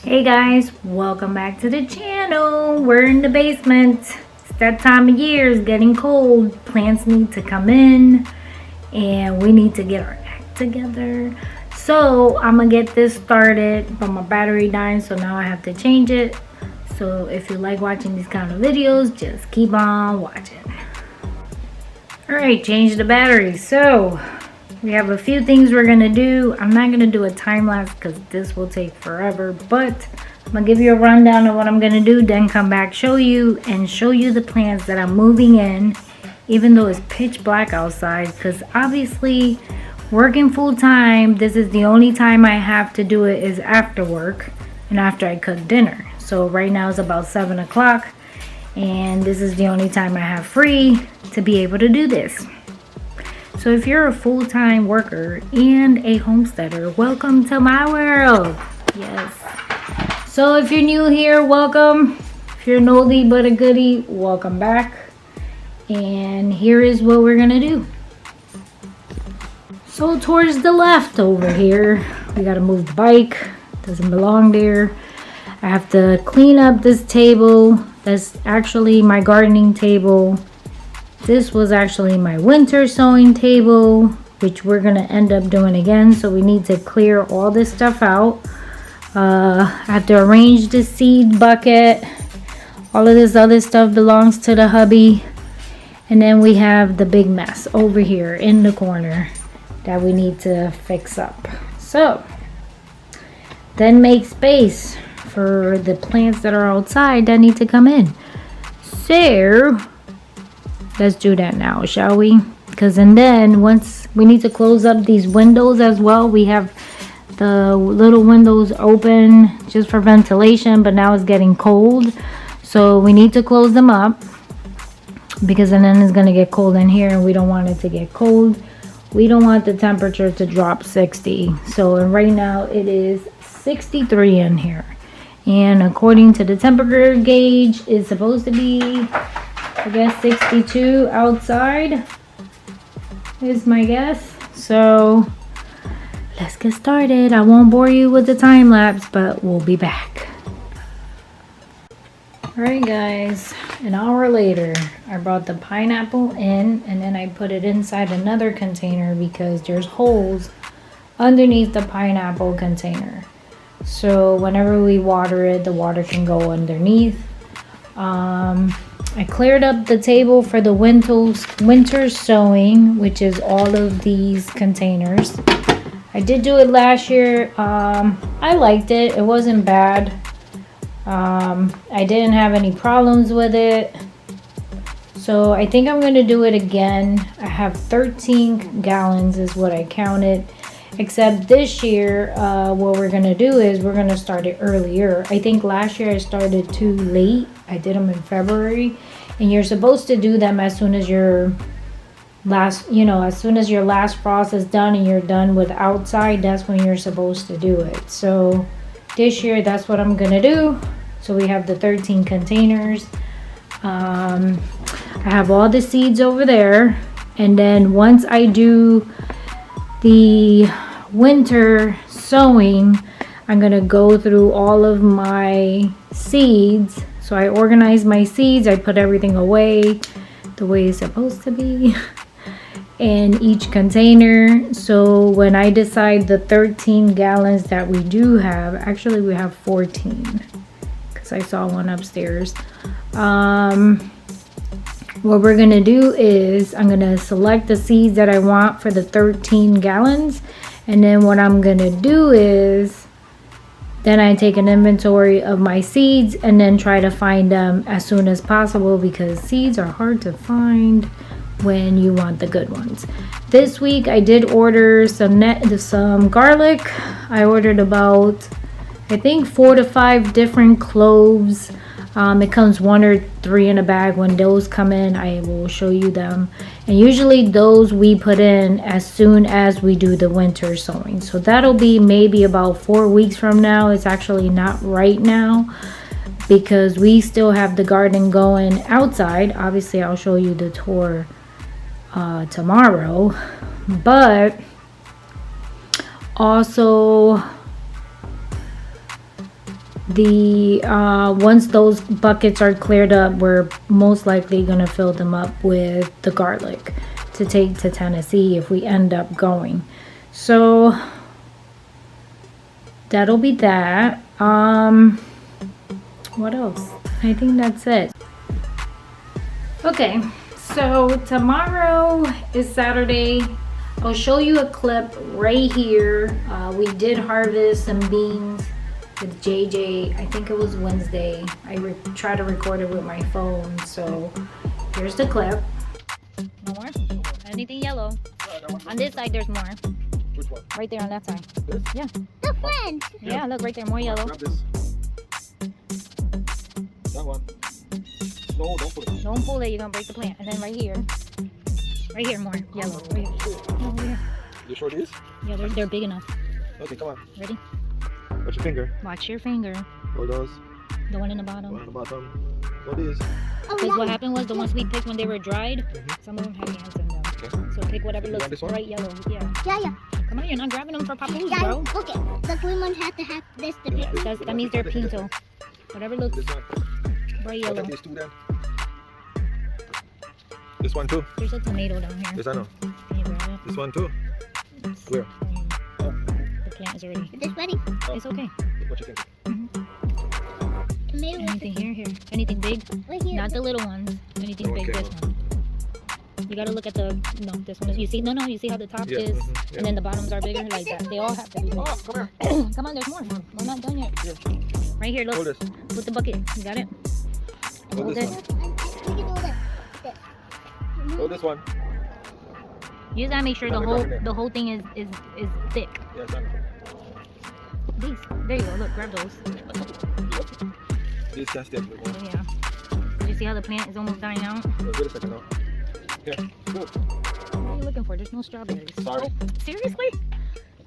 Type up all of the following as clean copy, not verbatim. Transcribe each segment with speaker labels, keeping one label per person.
Speaker 1: Hey guys, welcome back to the channel. We're in the basement. It's that time of year, it's getting cold. Plants need to come in and we need to get our act together. So I'm gonna get this started, but my battery died, so now I have to change it. So if you like watching these kind of videos, just keep on watching. Alright, change the battery. So we have a few things we're gonna do. I'm not gonna do a time lapse because this will take forever, but I'm gonna give you a rundown of what I'm gonna do, then come back, show you the plants that I'm moving in, even though it's pitch black outside, because obviously working full-time, this is the only time I have to do it is after work and after I cook dinner. So right now it's about 7 o'clock and this is the only time I have free to be able to do this. So if you're a full-time worker and a homesteader, welcome to my world. Yes. So if you're new here, welcome. If you're an oldie but a goodie, welcome back. And here is what we're gonna do. So towards the left over here, we gotta move the bike. Doesn't belong there. I have to clean up this table. That's actually my gardening table. This was actually my winter sowing table, which we're gonna end up doing again. So we need to clear all this stuff out. I have to arrange the seed bucket. All of this other stuff belongs to the hubby. And then we have the big mess over here in the corner that we need to fix up. So then make space for the plants that are outside that need to come in. So let's do that now, shall we? Because and then once we need to close up these windows as well. We have the little windows open just for ventilation, but now it's getting cold, so we need to close them up because and then it's gonna get cold in here and we don't want it to get cold. We don't want the temperature to drop 60. So right now it is 63 in here, and according to the temperature gauge, it's supposed to be, I guess, 62 outside is my guess. So let's get started. I won't bore you with the time lapse, but we'll be back. Alright guys, an hour later, I brought the pineapple in and then I put it inside another container because there's holes underneath the pineapple container. So whenever we water it, the water can go underneath. I cleared up the table for the winter sowing, which is all of these containers. I did do it last year. I liked it. It wasn't bad. I didn't have any problems with it. So I think I'm going to do it again. I have 13 gallons is what I counted. Except this year, what we're going to do is we're going to start it earlier. I think last year I started too late. I did them in February. And you're supposed to do them as soon as your last, as soon as your last frost is done and you're done with outside, that's when you're supposed to do it. So this year, that's what I'm going to do. So we have the 13 containers. I have all the seeds over there. And then once I do the winter sowing, I'm gonna go through all of my seeds. So I organize my seeds, I put everything away the way it's supposed to be in each container. So when I decide the 13 gallons that we do have, actually we have 14 because I saw one upstairs. What we're gonna do is I'm gonna select the seeds that I want for the 13 gallons, and then what I'm gonna do is then I take an inventory of my seeds and then try to find them as soon as possible because seeds are hard to find when you want the good ones. This week I did order some garlic. I ordered about, I think, 4 to 5 different cloves. It comes 1 or 3 in a bag. When those come in, I will show you them. And usually those we put in as soon as we do the winter sowing. So that'll be maybe about 4 weeks from now. It's actually not right now because we still have the garden going outside. Obviously, I'll show you the tour tomorrow. But also the once those buckets are cleared up, we're most likely gonna fill them up with the garlic to take to Tennessee if we end up going. So that'll be that. What else? I think that's it. Okay, so tomorrow is Saturday. I'll show you a clip right here. We did harvest some beans with JJ. I think it was Wednesday. I tried to record it with my phone, so here's the clip. No more? Anything yellow? On this side there's more.
Speaker 2: Which one?
Speaker 1: Right there on that side.
Speaker 2: This?
Speaker 1: Yeah.
Speaker 3: The friend.
Speaker 1: Yeah, look right there, more yellow.
Speaker 2: Grab this. That one. No, don't put it.
Speaker 1: Don't pull it, you're gonna break the plant. And then right here more yellow. Right here. Over here.
Speaker 2: You sure it is?
Speaker 1: Yeah, they're big enough.
Speaker 2: Okay, come on.
Speaker 1: Ready?
Speaker 2: Watch your finger.
Speaker 1: Watch your finger.
Speaker 2: Hold those.
Speaker 1: The one in the bottom.
Speaker 2: One on the bottom. What is?
Speaker 1: Because what happened was the ones we picked when they were dried, some of them had ants in them.
Speaker 2: Okay.
Speaker 1: So pick whatever
Speaker 2: You
Speaker 1: looks
Speaker 2: want this one?
Speaker 1: bright yellow. Yeah.
Speaker 3: Yeah.
Speaker 1: Come on, you're not grabbing them for papoose,
Speaker 3: Yeah,
Speaker 1: bro.
Speaker 3: okay. The green ones have to have this to be.
Speaker 1: That means they're pinto. Whatever looks
Speaker 2: This one.
Speaker 1: bright
Speaker 2: Look
Speaker 1: yellow.
Speaker 2: at these two then. This one too.
Speaker 1: There's a tomato down here.
Speaker 2: Yes, I know.
Speaker 1: Can you grab it?
Speaker 2: This one too. Where?
Speaker 1: The plant is ready.
Speaker 3: Is this ready?
Speaker 1: It's okay.
Speaker 2: What you think?
Speaker 3: Tomato
Speaker 1: Anything here? Anything big?
Speaker 3: right here.
Speaker 1: Not the little ones. Anything big,
Speaker 2: Okay.
Speaker 1: this one. You gotta look at the, no, this one is, you see, no, you see how the top
Speaker 2: Yeah,
Speaker 1: is,
Speaker 2: yeah.
Speaker 1: and then the bottoms are bigger, like that. They all have to be big.
Speaker 2: Oh, come here.
Speaker 1: Come on, there's more. We're not done yet.
Speaker 2: Here.
Speaker 1: Right here,
Speaker 2: Hold
Speaker 1: look.
Speaker 2: this.
Speaker 1: With the bucket. You got it?
Speaker 2: Hold
Speaker 1: Hold
Speaker 2: this
Speaker 1: it.
Speaker 2: one.
Speaker 3: We can do this.
Speaker 2: Hold this one.
Speaker 1: You just gotta make sure the whole thing is thick.
Speaker 2: Yes, I know.
Speaker 1: These, there you go. Look, grab those.
Speaker 2: These can stay.
Speaker 1: Yeah. Did you see how the plant is almost dying out?
Speaker 2: Wait a second now. Here. Good.
Speaker 1: What are you looking for? There's no strawberries.
Speaker 2: Sorry.
Speaker 1: Oh, seriously?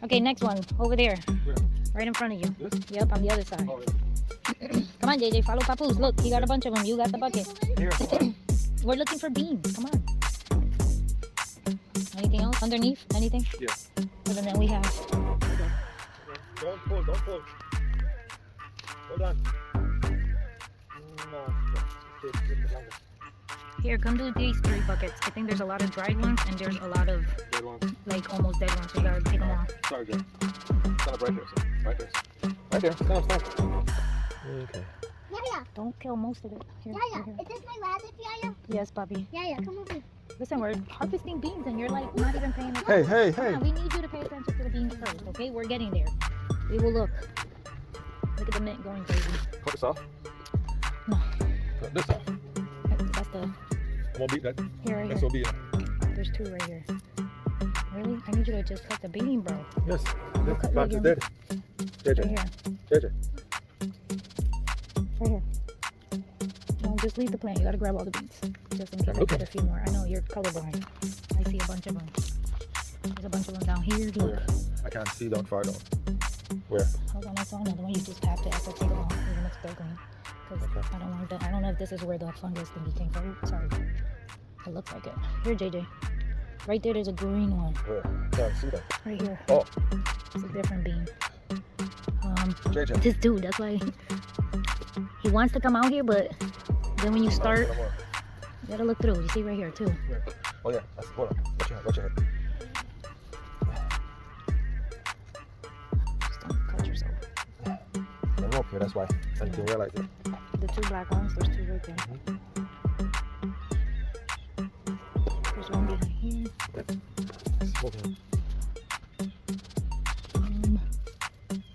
Speaker 1: Okay, next one. Over there.
Speaker 2: Where?
Speaker 1: Right in front of you.
Speaker 2: This?
Speaker 1: Yep, on the other side.
Speaker 2: Oh,
Speaker 1: Come on, JJ, follow Papoose. Look, he got a bunch of them. You got the bucket.
Speaker 2: yeah. Here.
Speaker 1: We're looking for beans. Come on. Anything else underneath? Anything?
Speaker 2: Yeah.
Speaker 1: Other than we have.
Speaker 2: Don't pull. Don't pull. Hold on. No.
Speaker 1: Here, come do these 3 buckets. I think there's a lot of dried ones and there's a lot of
Speaker 2: Dead one.
Speaker 1: like almost dead ones. So you gotta take them off.
Speaker 2: Sorry, girl. Stand up right here, sir. Right there. Right there. Stand up. Okay.
Speaker 3: Yeah.
Speaker 1: Don't kill most of it. Here,
Speaker 3: Yeah.
Speaker 1: here.
Speaker 3: Is this my rabbit, Yaya?
Speaker 1: Yes, Bobby.
Speaker 3: Yeah. Come over.
Speaker 1: Listen, we're harvesting beans and you're like not even paying attention.
Speaker 2: Hey.
Speaker 1: Come on, we need you to pay attention to the beans first, okay? We're getting there. We will look. Look at the mint going crazy.
Speaker 2: Cut this off.
Speaker 1: No.
Speaker 2: Cut this off.
Speaker 1: That's the,
Speaker 2: I'm gonna beat that.
Speaker 1: here, right
Speaker 2: That's
Speaker 1: here.
Speaker 2: will be it.
Speaker 1: There's 2 right here. Really? I need you to just cut the bean, bro.
Speaker 2: Yes.
Speaker 1: We'll cut
Speaker 2: Plant is
Speaker 1: right
Speaker 2: dead.
Speaker 1: Right
Speaker 2: JJ.
Speaker 1: here.
Speaker 2: JJ.
Speaker 1: Right here. No, just leave the plant. You gotta grab all the beans. Just in case I
Speaker 2: Okay.
Speaker 1: get a few more. I know you're colorblind. I see a bunch of them. There's a bunch of them down here. Look.
Speaker 2: Where? I can't see down far down. Where?
Speaker 1: Hold on, I saw another one. You just tapped it. I said take them off. Even if they're green. Because
Speaker 2: Okay.
Speaker 1: I don't want the, I don't know if this is where the fungus thingy came from. Oops, sorry. It looks like it. Here, JJ. Right there, there's a green one.
Speaker 2: Where? Can't see that.
Speaker 1: Right here.
Speaker 2: Oh,
Speaker 1: It's a different bean.
Speaker 2: JJ.
Speaker 1: This dude, that's why he wants to come out here, but then when you start,
Speaker 2: No more.
Speaker 1: you gotta look through. You see right here too.
Speaker 2: Where? Oh yeah. Hold on. Watch your head.
Speaker 1: Just don't cut yourself.
Speaker 2: The rope here. That's why. I didn't realize it.
Speaker 1: The 2 black ones, there's 2 right there. There's one behind here.
Speaker 2: Okay.
Speaker 1: Let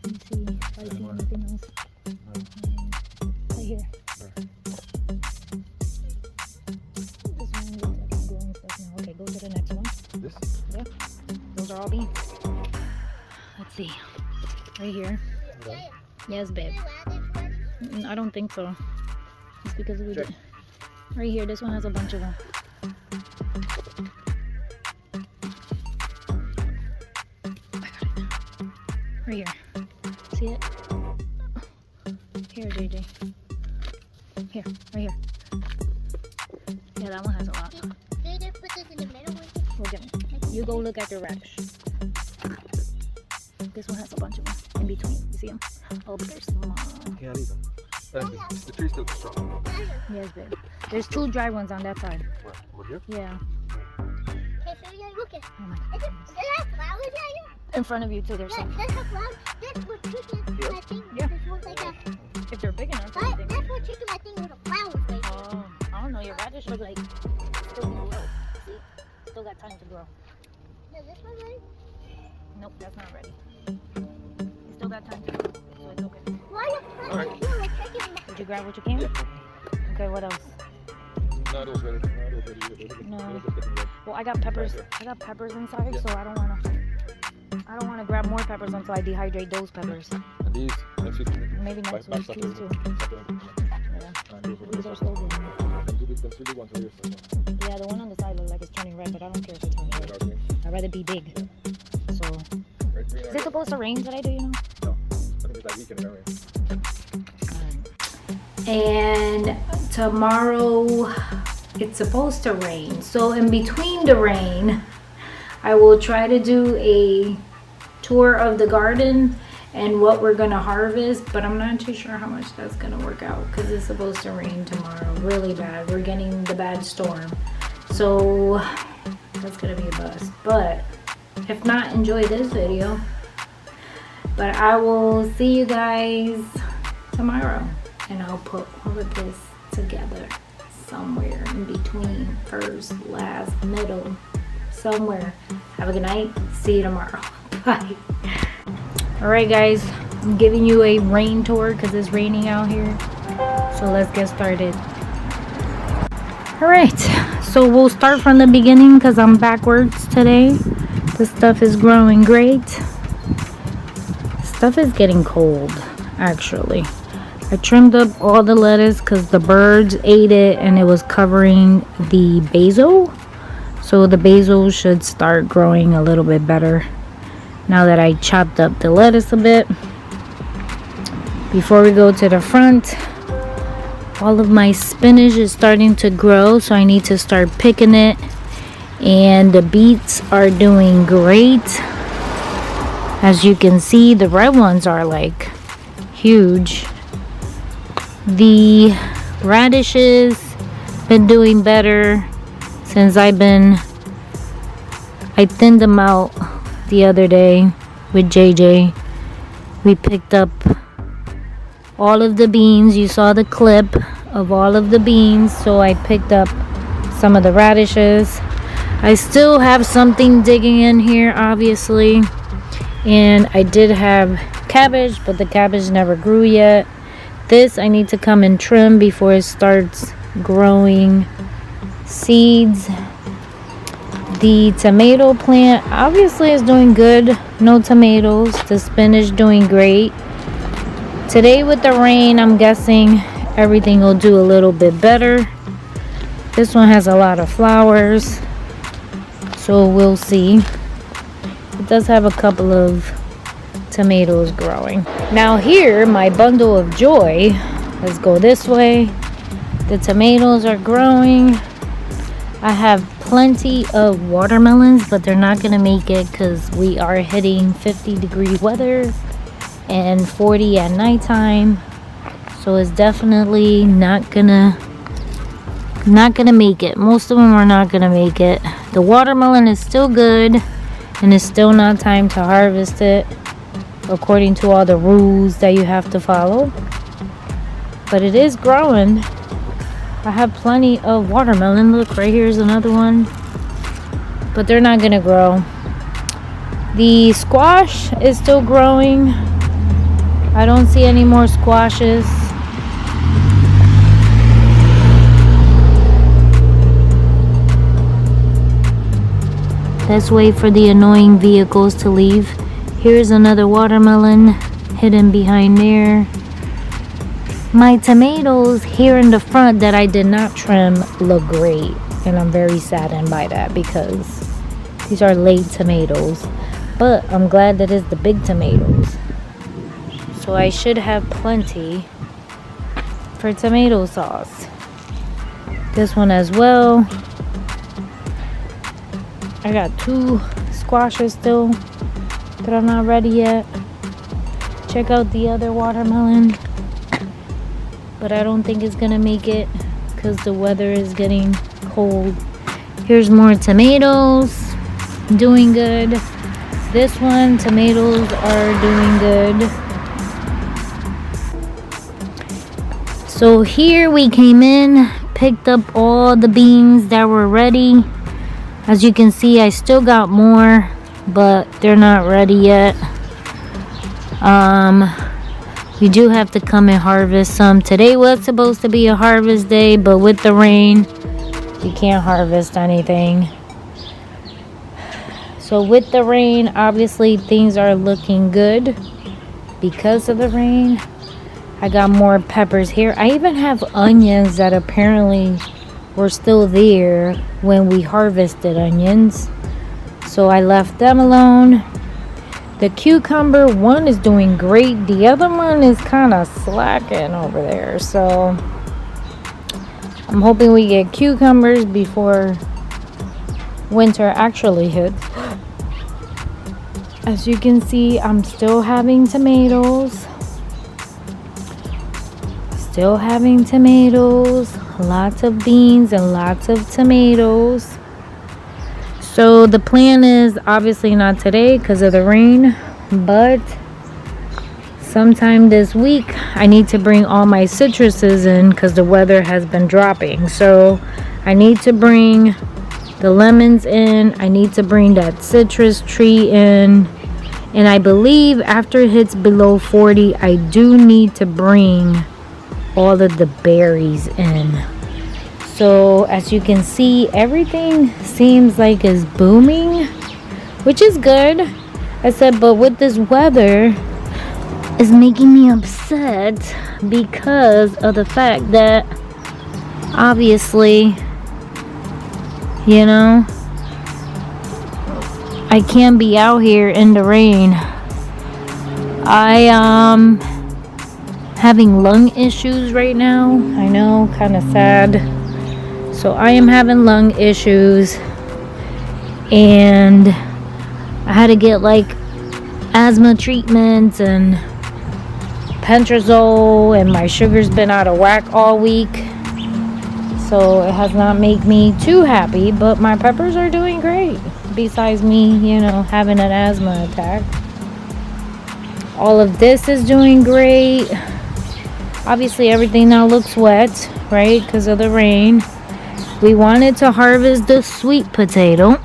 Speaker 1: me see if I see anything else. Right here. This one looks like it's growing stuff now. Okay, go to the next one.
Speaker 2: This?
Speaker 1: Yeah, those are all beans. Let's see. Right here.
Speaker 2: Okay.
Speaker 1: Yes, babe. I don't think so. It's because we
Speaker 2: Check.
Speaker 1: did. Right here, this one has a bunch of them. I got it. Right here. See it? Here, JJ. Here, right here. Yeah, that one has a lot.
Speaker 3: They just put this in the middle.
Speaker 1: We'll get it. You go look at your radish. This one has a bunch of them. in between. You see them? Oh, but they're small.
Speaker 2: Can't eat them. The tree's still strong.
Speaker 1: Yes, babe. There's 2 dry ones on that side.
Speaker 2: Where? Over here?
Speaker 1: Yeah.
Speaker 3: Okay, so you're looking.
Speaker 1: Oh my
Speaker 3: Is it, does it have flowers out here?
Speaker 1: In front of you too, there's some.
Speaker 3: Does it have flowers? That's what chicken, I think.
Speaker 1: Yeah.
Speaker 3: This one's like that.
Speaker 1: If they're big enough, I
Speaker 3: But
Speaker 1: think.
Speaker 3: that's what chicken, I think, with the flowers, baby.
Speaker 1: Oh, I don't know. Your radish look like still can grow. See? Still got time to grow.
Speaker 3: Is this one ready?
Speaker 1: Nope, that's not ready. You still got time to grow, so it's okay.
Speaker 3: Why are you trying to do like chicken?
Speaker 1: Did you grab what you can?
Speaker 2: Yeah.
Speaker 1: Okay, what else?
Speaker 2: No, those ready. No, those ready.
Speaker 1: No.
Speaker 2: Those just getting ready.
Speaker 1: Well, I got peppers.
Speaker 2: Right there.
Speaker 1: I got peppers inside,
Speaker 2: Yeah.
Speaker 1: so I don't wanna grab more peppers until I dehydrate those peppers.
Speaker 2: And these, next week.
Speaker 1: Maybe next week, these too. Yeah, these are still good.
Speaker 2: Them two big ones are yours.
Speaker 1: Yeah, the one on the side looks like it's turning red, but I don't care if it's turning red. I'd rather be big. So,
Speaker 2: Right, green,
Speaker 1: is it supposed to rain today? Do you know?
Speaker 2: No. I think it's that weekend anyway.
Speaker 1: And tomorrow it's supposed to rain. So in between the rain, I will try to do a tour of the garden and what we're gonna harvest, but I'm not too sure how much that's gonna work out because it's supposed to rain tomorrow really bad. We're getting the bad storm, so that's gonna be a bust. But if not, enjoy this video. But I will see you guys tomorrow, and I'll put all of this together somewhere in between, first, last, middle, somewhere. Have a good night. See you tomorrow. Bye. All right, guys, I'm giving you a rain tour because it's raining out here. So let's get started. All right, so we'll start from the beginning because I'm backwards today. This stuff is growing great. Stuff is getting cold, actually. I trimmed up all the lettuce because the birds ate it and it was covering the basil. So the basil should start growing a little bit better now that I chopped up the lettuce a bit. Before we go to the front, all of my spinach is starting to grow, so I need to start picking it. And the beets are doing great. As you can see, the red ones are like huge. The radishes been doing better since I thinned them out the other day with JJ. We picked up all of the beans. You saw the clip of all of the beans, so I picked up some of the radishes. I still have something digging in here, obviously, and I did have cabbage, but the cabbage never grew yet. This I need to come and trim before it starts growing seeds. The tomato plant obviously is doing good. No tomatoes. The spinach doing great. Today with the rain, I'm guessing everything will do a little bit better. This one has a lot of flowers, so we'll see. It does have a couple of tomatoes growing. Now here, my bundle of joy. Let's go this way. The tomatoes are growing. I have plenty of watermelons, but they're not gonna make it because we are hitting 50-degree weather and 40 at nighttime, so it's definitely not gonna make it. Most of them are not gonna make it. The watermelon is still good, and it's still not time to harvest it according to all the rules that you have to follow, but it is growing. I have plenty of watermelon. Look, right here's another one, but they're not gonna grow. The squash is still growing. I don't see any more squashes. Let's wait for the annoying vehicles to leave. Here's another watermelon hidden behind there. My tomatoes here in the front that I did not trim look great, and I'm very saddened by that because these are late tomatoes, but I'm glad that it's the big tomatoes, so I should have plenty for tomato sauce. This one as well. I got 2 squashes still that are not ready yet. check out the other watermelon. But I don't think it's gonna make it because the weather is getting cold. Here's more tomatoes, doing good. This one, tomatoes are doing good. So here we came in, picked up all the beans that were ready. As you can see, I still got more, but they're not ready yet. We do have to come and harvest some. Today was supposed to be a harvest day, but with the rain, you can't harvest anything. So with the rain, obviously things are looking good because of the rain. I got more peppers here. I even have onions that apparently were still there when we harvested onions. So I left them alone. The cucumber one is doing great. The other one is kind of slacking over there. So I'm hoping we get cucumbers before winter actually hits. As you can see, I'm still having tomatoes. Still having tomatoes. Lots of beans and lots of tomatoes. So the plan is obviously not today because of the rain, but sometime this week I need to bring all my citruses in because the weather has been dropping. So I need to bring the lemons in. I need to bring that citrus tree in. And I believe after it hits below 40, I do need to bring all of the berries in. So as you can see, everything seems like is booming, which is good. I said, but with this weather, it's making me upset because of the fact that obviously, you know, I can't be out here in the rain. I having lung issues right now. I know, kind of sad. So I am having lung issues, and I had to get like asthma treatments and Pentrazole, and my sugar's been out of whack all week. So it has not made me too happy, but my peppers are doing great. Besides me, you know, having an asthma attack. All of this is doing great. Obviously everything now looks wet, right? Because of the rain. We wanted to harvest the sweet potato,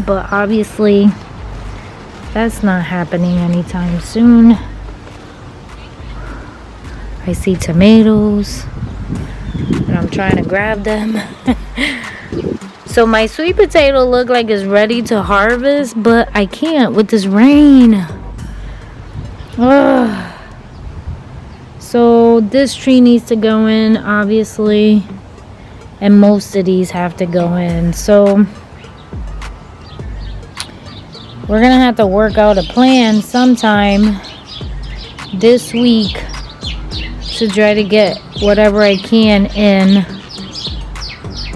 Speaker 1: but obviously that's not happening anytime soon. I see tomatoes and I'm trying to grab them. So my sweet potato look like it's ready to harvest, but I can't with this rain. Ugh. So this tree needs to go in, obviously. And most of these have to go in. So we're gonna have to work out a plan sometime this week to try to get whatever I can in,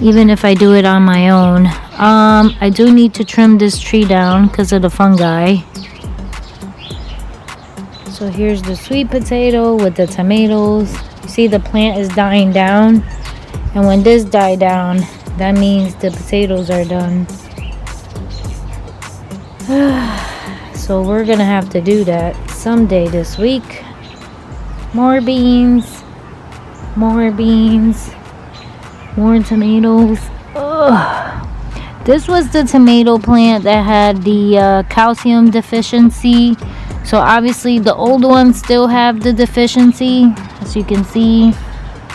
Speaker 1: even if I do it on my own. I do need to trim this tree down because of the fungi. So here's the sweet potato with the tomatoes. You see the plant is dying down. And when this died down, that means the potatoes are done. So we're gonna have to do that someday this week. More beans, more beans, more tomatoes. Ugh. This was the tomato plant that had the calcium deficiency. So obviously the old ones still have the deficiency, as you can see.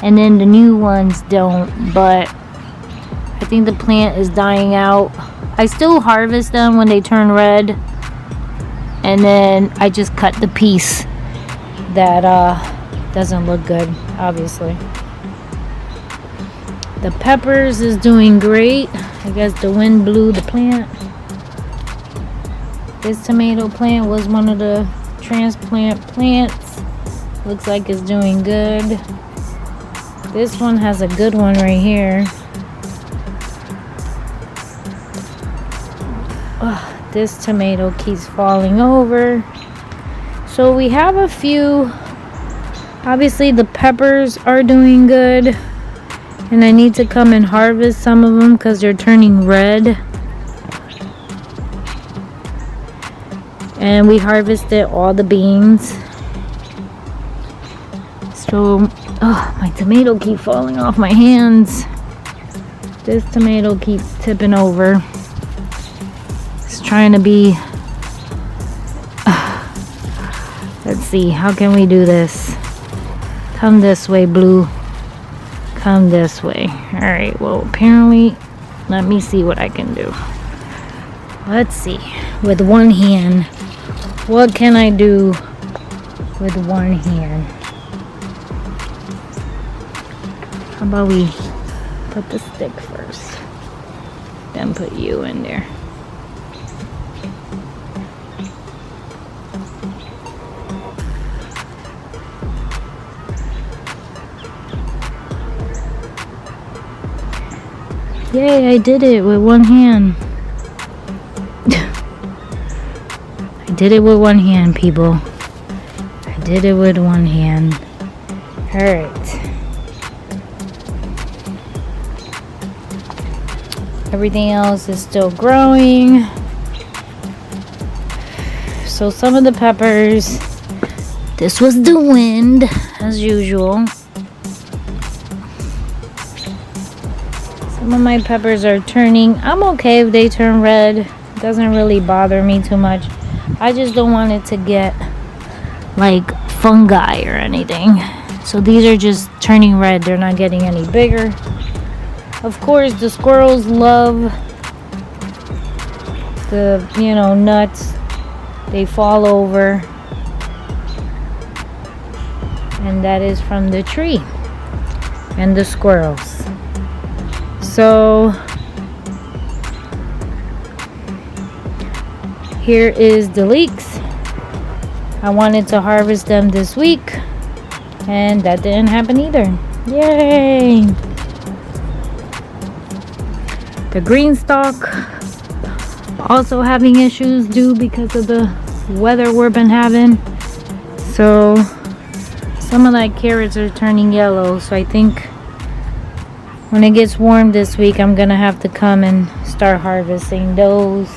Speaker 1: And then the new ones don't, but I think the plant is dying out. I still harvest them when they turn red, and then I just cut the piece that doesn't look good, obviously. The peppers is doing great. I guess the wind blew the plant. This tomato plant was one of the transplant plants. Looks like it's doing good. This one has a good one right here. This tomato keeps falling over. So we have a few. Obviously the peppers are doing good, and I need to come and harvest some of them because they're turning red. And we harvested all the beans. So, oh, my tomato keeps falling off my hands. This tomato keeps tipping over. It's trying to be... Let's see, how can we do this? Come this way, Blue. Come this way. Alright, well, apparently, let me see what I can do. Let's see. With one hand, what can I do with one hand? How about we put the stick first, then put you in there. Yay, I did it with one hand. I did it with one hand, people. I did it with one hand. Alright. Everything else is still growing. So some of the peppers, this was the wind, as usual. Some of my peppers are turning. I'm okay if they turn red. It doesn't really bother me too much. I just don't want it to get like fungi or anything. So these are just turning red. They're not getting any bigger. Of course, the squirrels love the, nuts. They fall over. And that is from the tree and the squirrels. So here is the leeks. I wanted to harvest them this week, and that didn't happen either. Yay! The green stalk also having issues due because of the weather we've been having. So some of my carrots are turning yellow, so I think when it gets warm this week, I'm gonna have to come and start harvesting those.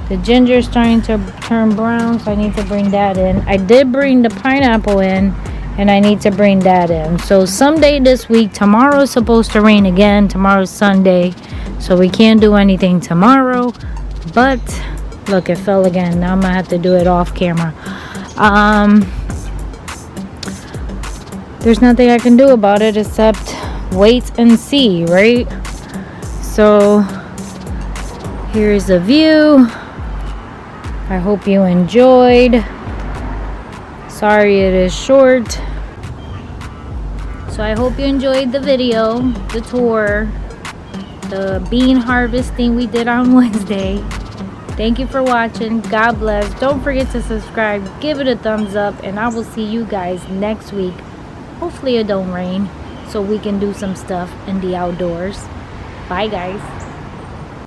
Speaker 1: The ginger is starting to turn brown, so I need to bring that in. I did bring the pineapple in, and I need to bring that in. So someday this week, tomorrow is supposed to rain again. Tomorrow's Sunday, so we can't do anything tomorrow. But look, it fell again. Now I'm gonna have to do it off camera. There's nothing I can do about it except wait and see, right? So here's the view. I hope you enjoyed. Sorry it is short. So I hope you enjoyed the video, the tour, the bean harvesting we did on Wednesday. Thank you for watching. God bless. Don't forget to subscribe, give it a thumbs up, and I will see you guys next week. Hopefully it don't rain, so we can do some stuff in the outdoors. Bye guys.